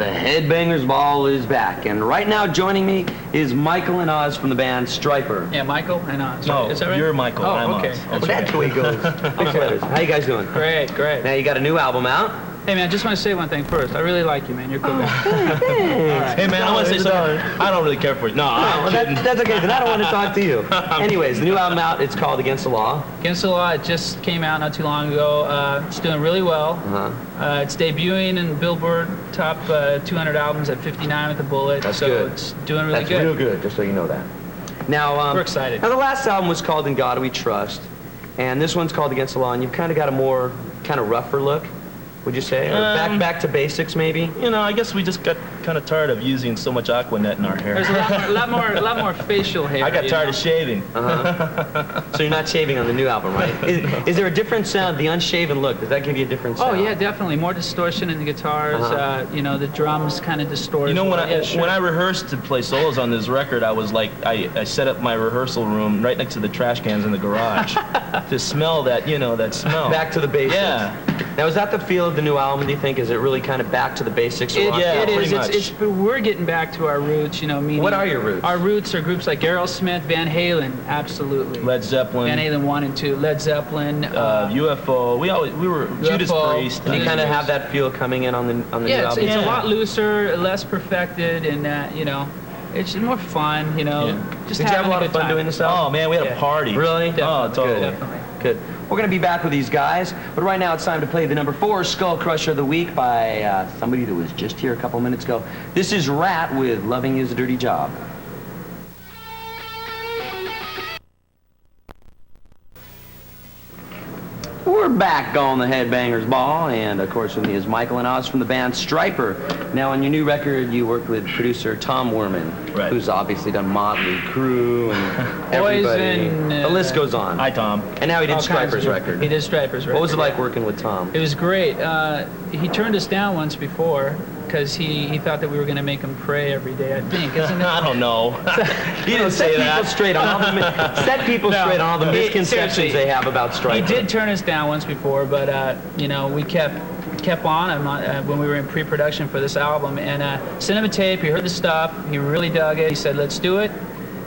The Headbangers Ball is back, and right now joining me is Michael and Oz from the band Stryper. Yeah, Michael and Oz. No, is that right? you're Michael. Oh, I'm okay. Oz. Well, that's the way it goes. Big letters. How you guys doing? Great, great. Now you got a new album out. Hey, man, I just want to say one thing first. I really like you, man. You're a cool guy. Hey, man, I want to say something. I don't really care for you. No, Well, that's okay, then I don't want to talk to you. Anyways, the new album out, it's called Against the Law. Against the Law, it just came out not too long ago. It's doing really well. It's debuting in Billboard top 200 albums at 59 with the Bullet. That's so good. It's doing really That's good. real good, just so you know that. Now, we're excited. Now, the last album was called In God We Trust, and this one's called Against the Law, and you've kind of got a more kind of rougher look, would you say? Or back to basics, maybe? You know, I guess we just got kind of tired of using so much Aquanet in our hair. There's a lot more facial hair. I got tired of shaving. So you're not shaving on the new album, right? Is there a different sound, the unshaven look? Does that give you a different sound? Oh yeah, definitely. More distortion in the guitars. You know, the drums kind of distort. You know, when sure. I rehearsed to play solos on this record, I was like, I set up my rehearsal room right next to the trash cans in the garage to smell that, you know, that smell. Back to the basics. Yeah. Now, is that the feel of the new album, do you think? Is it really kind of back to the basics? Yeah, it is. pretty much. We're getting back to our roots, you know, meaning... What are your roots? Our roots are groups like Aerosmith, Van Halen, absolutely. Led Zeppelin. Van Halen 1 and 2, Led Zeppelin. UFO. We were Judas Priest. Do you kind of have that feel coming in on the new album? It's a lot looser, less perfected, and, you know, it's more fun, you know. Yeah. Just Did you have a lot of fun time. doing this album? Oh, man, we had a party. Really? Definitely. Oh, totally. Definitely. Good. We're going to be back with these guys, but right now it's time to play the number 4 Skull Crusher of the Week by somebody that was just here a couple minutes ago. This is Rat with Loving Is a Dirty Job. We're back on the Headbangers Ball, and of course with me is Michael and Oz from the band Stryper. Now on your new record you worked with producer Tom Werman, right, who's obviously done Motley Crue and everybody. The list goes on. Hi, Tom. And now he did Stryper's record. He did Stryper's record. What was it like working with Tom? It was great. He turned us down once before because he thought that we were going to make him pray every day, I think. Isn't it? I don't know. He didn't say that. Straight on all the set people straight on all the misconceptions they have about Stryper. He did turn us down once before, but you know, we kept on him when we were in pre-production for this album, and sent him a tape. He heard the stuff. He really dug it. He said, "Let's do it."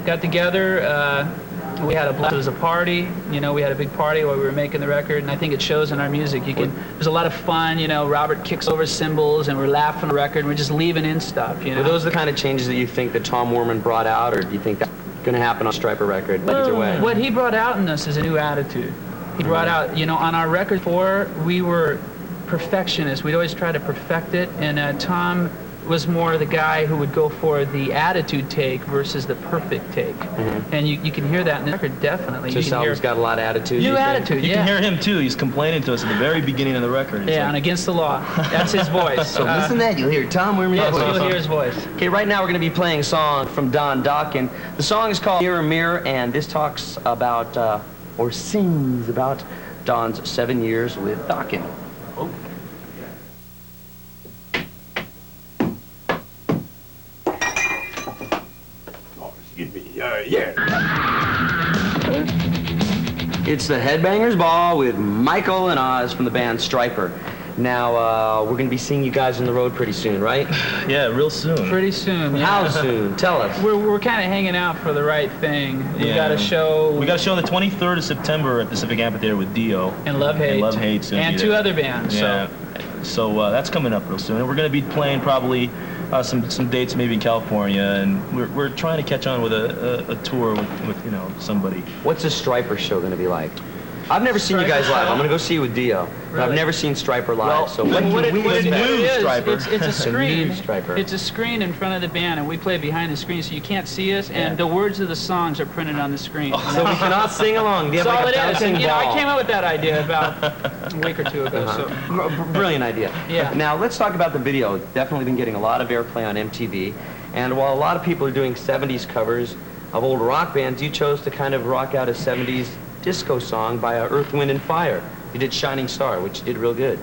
Got together. We had a blast. It was a party. You know, we had a big party while we were making the record, and I think it shows in our music. There's a lot of fun. You know, Robert kicks over cymbals, and we're laughing on the record. And we're just leaving in stuff. You know. Were those the kind of changes that you think that Tom Werman brought out, or do you think that's going to happen on a Stryper record? Either way. What he brought out in us is a new attitude. He brought out, you know, on our record 4, we were perfectionists. We'd always try to perfect it, and Tom was more the guy who would go for the attitude take versus the perfect take. And you can hear that in the record, definitely. This album's got a lot of attitude. New attitude, You can hear him, too. He's complaining to us at the very beginning of the record. Yeah, and Against the Law. That's his voice. So listen to that, you'll hear Tom Werman's Yeah, voice. so you'll hear his voice. Okay, right now we're going to be playing a song from Don Dokken. The song is called Mirror, Mirror, and this talks about, or sings about, Don's 7 years with Dokken. Oh. It's the Headbangers Ball with Michael and Oz from the band Stryper. Now, we're going to be seeing you guys on the road pretty soon, right? Yeah, real soon. Pretty soon. Yeah. How soon? Tell us. We're kind of hanging out for the right thing. We got a show. We got a show on the 23rd of September at Pacific Amphitheater with Dio. And Love Hate. And Love Hate soon. And 2 other bands. Yeah. So that's coming up real soon. And we're going to be playing probably some dates maybe in California, and we're trying to catch on with a tour with you know, somebody. What's a Stryper show going to be like? I've never seen you guys live. I'm going to go see you with Dio. But I've never seen Stryper live. Well, so What can we it expect? is, Stryper. it's a screen. Stryper. It's a screen in front of the band, and we play behind the screen, so you can't see us. And the words of the songs are printed on the screen. So we cannot sing along. Do you That's have all like it a is. bouncing And, you know, I ball? came up with that idea about a week or 2 ago. So. Brilliant idea. Yeah. Now let's talk about the video. Definitely been getting a lot of airplay on MTV. And while a lot of people are doing 70s covers of old rock bands, you chose to kind of rock out a 70s disco song by Earth, Wind, and Fire. You did Shining Star, which did real good.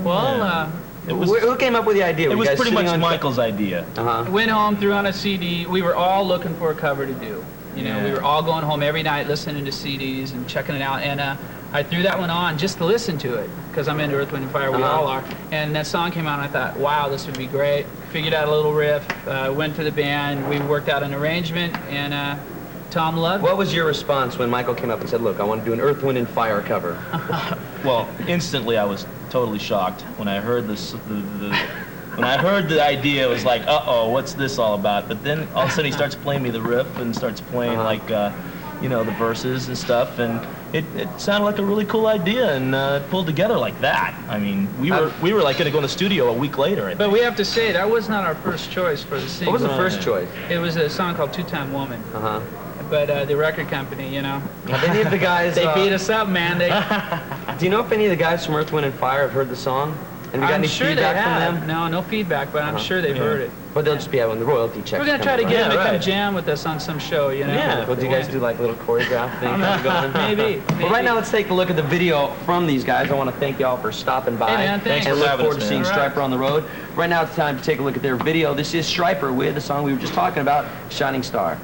Well, Who came up with the idea? It Were you was guys pretty sitting much on Michael's idea. went home, threw on a CD. We were all looking for a cover to do. You know, we were all going home every night listening to CDs and checking it out. And I threw that one on just to listen to it, because I'm into Earth, Wind, and Fire. We all are. And that song came out, and I thought, wow, this would be great. Figured out a little riff, went to the band, we worked out an arrangement, and Tom loved it. What was your response when Michael came up and said, look, I want to do an Earth, Wind, and Fire cover? Well, instantly I was totally shocked when I heard this. When I heard the idea, it was like, uh-oh, what's this all about? But then all of a sudden he starts playing me the riff and starts playing like, you know, the verses and stuff, and it sounded like a really cool idea, and it pulled together like that. I mean, we were like going to go in the studio a week later. But we have to say, that was not our first choice for the single. What was the first choice? It was a song called Two-Time Woman. But the record company, you know. Have any of the guys... They beat us up, man. Do you know if any of the guys from Earth, Wind, and Fire have heard the song? And we got any feedback from them? No feedback, but I'm sure they've heard it. But they'll just be having the royalty checks. We're going to try to get them to come jam with us on some show, you know? Yeah. Well, do you guys do like a little choreograph thing? Maybe. Well, right now let's take a look at the video from these guys. I want to thank y'all for stopping by. Hey, man, thanks. And for look having forward us, to seeing man. Stryper on the road. Right now it's time to take a look at their video. This is Stryper with the song we were just talking about, Shining Star.